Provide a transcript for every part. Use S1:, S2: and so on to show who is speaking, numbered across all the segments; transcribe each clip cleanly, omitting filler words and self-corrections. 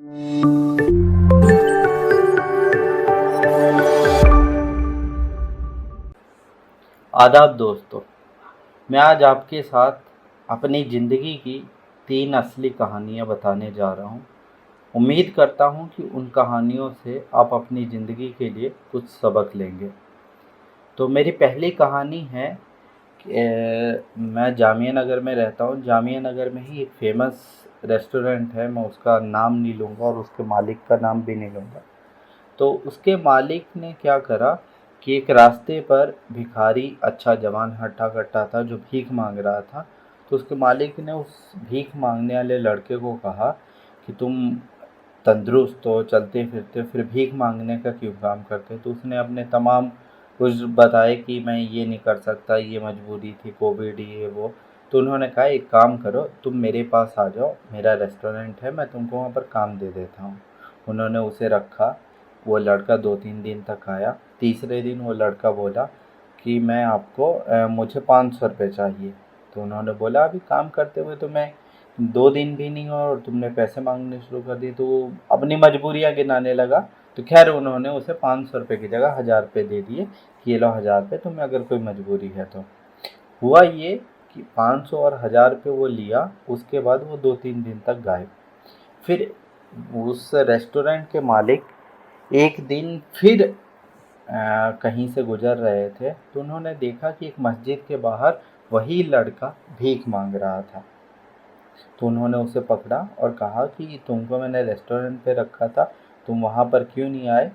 S1: आदाब दोस्तों, मैं आज आपके साथ अपनी ज़िंदगी की 3 असली कहानियाँ बताने जा रहा हूँ। उम्मीद करता हूँ कि उन कहानियों से आप अपनी ज़िंदगी के लिए कुछ सबक लेंगे। तो मेरी पहली कहानी है कि मैं जामिया नगर में रहता हूँ। जामिया नगर में ही एक फ़ेमस रेस्टोरेंट है, मैं उसका नाम नहीं लूँगा और उसके मालिक का नाम भी नहीं लूँगा। तो उसके मालिक ने क्या करा कि एक रास्ते पर भिखारी अच्छा जवान हट्टा-कट्टा था जो भीख मांग रहा था। तो उसके मालिक ने उस भीख मांगने वाले लड़के को कहा कि तुम तंदुरुस्त हो, चलते फिरते, फिर भीख मांगने का क्यों काम करते? तो उसने अपने तमाम कुछ बताए कि मैं ये नहीं कर सकता, ये मजबूरी थी, कोविड, ये वो। तो उन्होंने कहा एक काम करो, तुम मेरे पास आ जाओ, मेरा रेस्टोरेंट है, मैं तुमको वहाँ पर काम दे देता हूँ। उन्होंने उसे रखा। वो लड़का 2-3 दिन तक आया। तीसरे दिन वो लड़का बोला कि मैं आपको मुझे 500 रुपये चाहिए। तो उन्होंने बोला अभी काम करते हुए तो मैं 2 दिन भी नहीं हुआ और तुमने पैसे मांगने शुरू कर दिए। तो वो अपनी मजबूरियाँ गिनाने लगा। तो खैर उन्होंने उसे 500 रुपये की जगह 1000 रुपये दे दिए कि ये लो 1000 रुपये, तुम्हें अगर कोई मजबूरी है तो। हुआ ये कि 500 और 1000 रुपये वो लिया। उसके बाद वो 2-3 दिन तक गायब। फिर उस रेस्टोरेंट के मालिक एक दिन फिर कहीं से गुजर रहे थे तो उन्होंने देखा कि एक मस्जिद के बाहर वही लड़का भीख मांग रहा था। तो उन्होंने उसे पकड़ा और कहा कि तुमको मैंने रेस्टोरेंट पे रखा था, तुम वहाँ पर क्यों नहीं आए?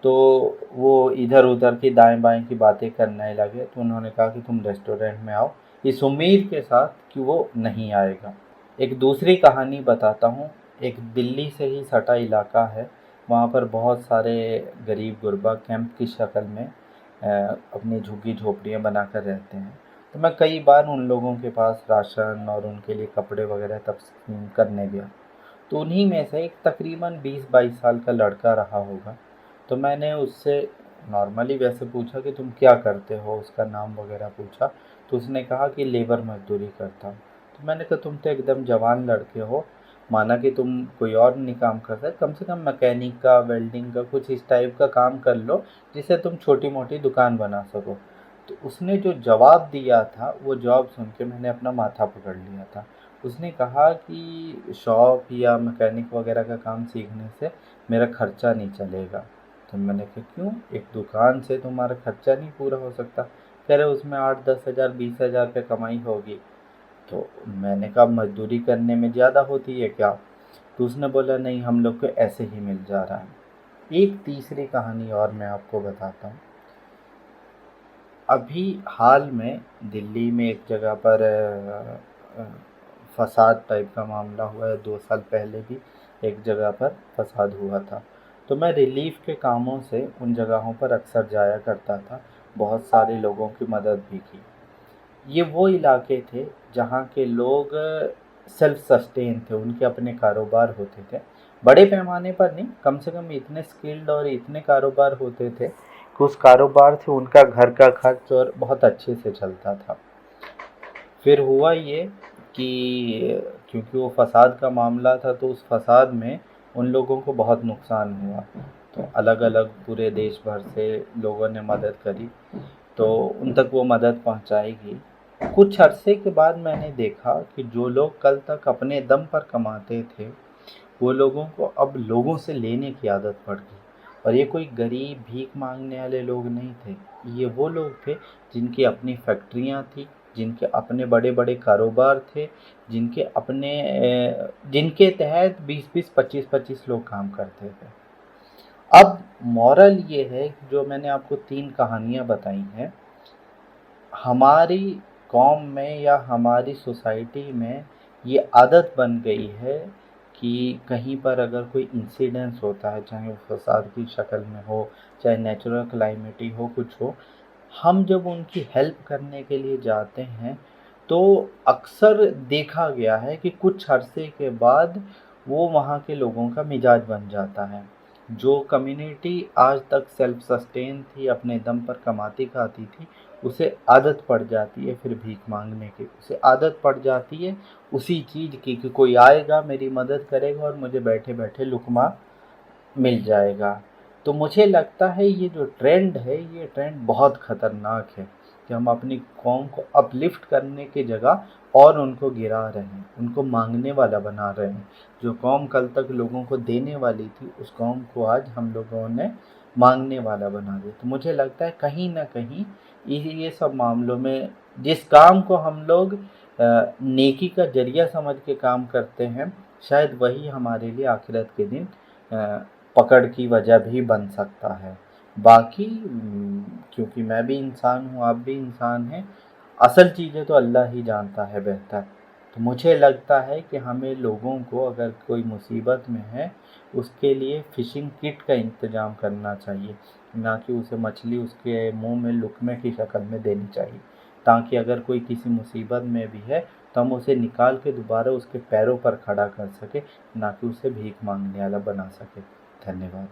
S1: तो वो इधर उधर की दाएं बाएं की बातें करने लगे। तो उन्होंने कहा कि तुम रेस्टोरेंट में आओ, इस उम्मीद के साथ कि वो नहीं आएगा। एक दूसरी कहानी बताता हूँ। एक दिल्ली से ही सटा इलाका है, वहाँ पर बहुत सारे गरीब गुरबा कैंप की शक्ल में अपनी झुग्गी झोपड़ियाँ बनाकर रहते हैं। तो मैं कई बार उन लोगों के पास राशन और उनके लिए कपड़े वगैरह तकसीम करने गया। तो उन्हीं में से एक तकरीबन 20-22 साल का लड़का रहा होगा। तो मैंने उससे नॉर्मली वैसे पूछा कि तुम क्या करते हो, उसका नाम वगैरह पूछा। तो उसने कहा कि लेबर मजदूरी करता हूँ। तो मैंने कहा तुम तो एकदम जवान लड़के हो, माना कि तुम कोई और नहीं काम कर सकते, कम से कम मैकेनिक का, वेल्डिंग का, कुछ इस टाइप का काम कर लो जिससे तुम छोटी मोटी दुकान बना सको। तो उसने जो जवाब दिया था वो जवाब सुन के मैंने अपना माथा पकड़ लिया था। उसने कहा कि शॉप या मैकेनिक वगैरह का काम सीखने से मेरा खर्चा नहीं चलेगा। तो मैंने कहा क्यों, एक दुकान से तुम्हारा खर्चा नहीं पूरा हो सकता? कह रहे उसमें 8-10 हज़ार 20 हज़ार रुपये कमाई होगी। तो मैंने कहा मजदूरी करने में ज़्यादा होती है क्या? तो उसने बोला नहीं, हम लोग को ऐसे ही मिल जा रहा है। एक तीसरी कहानी और मैं आपको बताता हूँ। अभी हाल में दिल्ली में एक जगह पर फसाद टाइप का मामला हुआ है। 2 साल पहले भी एक जगह पर फसाद हुआ था। तो मैं रिलीफ के कामों से उन जगहों पर अक्सर जाया करता था, बहुत सारे लोगों की मदद भी की। ये वो इलाके थे जहाँ के लोग सेल्फ सस्टेन थे, उनके अपने कारोबार होते थे। बड़े पैमाने पर नहीं, कम से कम इतने स्किल्ड और इतने कारोबार होते थे कि उस कारोबार से उनका घर का खर्च और बहुत अच्छे से चलता था। फिर हुआ ये कि क्योंकि वो फसाद का मामला था तो उस फसाद में उन लोगों को बहुत नुकसान हुआ। तो अलग अलग पूरे देश भर से लोगों ने मदद करी, तो उन तक वो मदद पहुंचाएगी। कुछ अरसे के बाद मैंने देखा कि जो लोग कल तक अपने दम पर कमाते थे वो लोगों को अब लोगों से लेने की आदत पड़ गई। और ये कोई गरीब भीख मांगने वाले लोग नहीं थे, ये वो लोग थे जिनकी अपनी फैक्ट्रियां थी, जिनके अपने बड़े बड़े कारोबार थे, जिनके तहत 20-20 25-25 लोग काम करते थे। अब मॉरल ये है कि जो मैंने आपको 3 कहानियाँ बताई हैं, हमारी कौम में या हमारी सोसाइटी में ये आदत बन गई है कि कहीं पर अगर कोई इंसिडेंस होता है, चाहे वो फसाद की शक्ल में हो, चाहे नेचुरल क्लाइमिटी हो, कुछ हो, हम जब उनकी हेल्प करने के लिए जाते हैं तो अक्सर देखा गया है कि कुछ अरसे के बाद वो वहाँ के लोगों का मिजाज बन जाता है। जो कम्युनिटी आज तक सेल्फ सस्टेन थी, अपने दम पर कमाती खाती थी, उसे आदत पड़ जाती है फिर भीख मांगने की, उसे आदत पड़ जाती है उसी चीज़ की कि कोई आएगा मेरी मदद करेगा और मुझे बैठे बैठे लुकमा मिल जाएगा। तो मुझे लगता है ये जो ट्रेंड है ये ट्रेंड बहुत ख़तरनाक है कि हम अपनी कौम को अपलिफ्ट करने की जगह और उनको गिरा रहे हैं, उनको मांगने वाला बना रहे हैं। जो कौम कल तक लोगों को देने वाली थी उस कौम को आज हम लोगों ने मांगने वाला बना दिया। तो मुझे लगता है कहीं ना कहीं ये सब मामलों में जिस काम को हम लोग नेकी का जरिया समझ के काम करते हैं शायद वही हमारे लिए आखिरत के दिन पकड़ की वजह भी बन सकता है। बाकी क्योंकि मैं भी इंसान हूँ आप भी इंसान हैं, असल चीज़ें तो अल्लाह ही जानता है बेहतर। तो मुझे लगता है कि हमें लोगों को अगर कोई मुसीबत में है उसके लिए फ़िशिंग किट का इंतज़ाम करना चाहिए, ना कि उसे मछली उसके मुंह में लुकमे की शक्ल में देनी चाहिए, ताकि अगर कोई किसी मुसीबत में भी है तो हम उसे निकाल के दोबारा उसके पैरों पर खड़ा कर सके, ना कि उसे भीख मांगने वाला बना सके। धन्यवाद।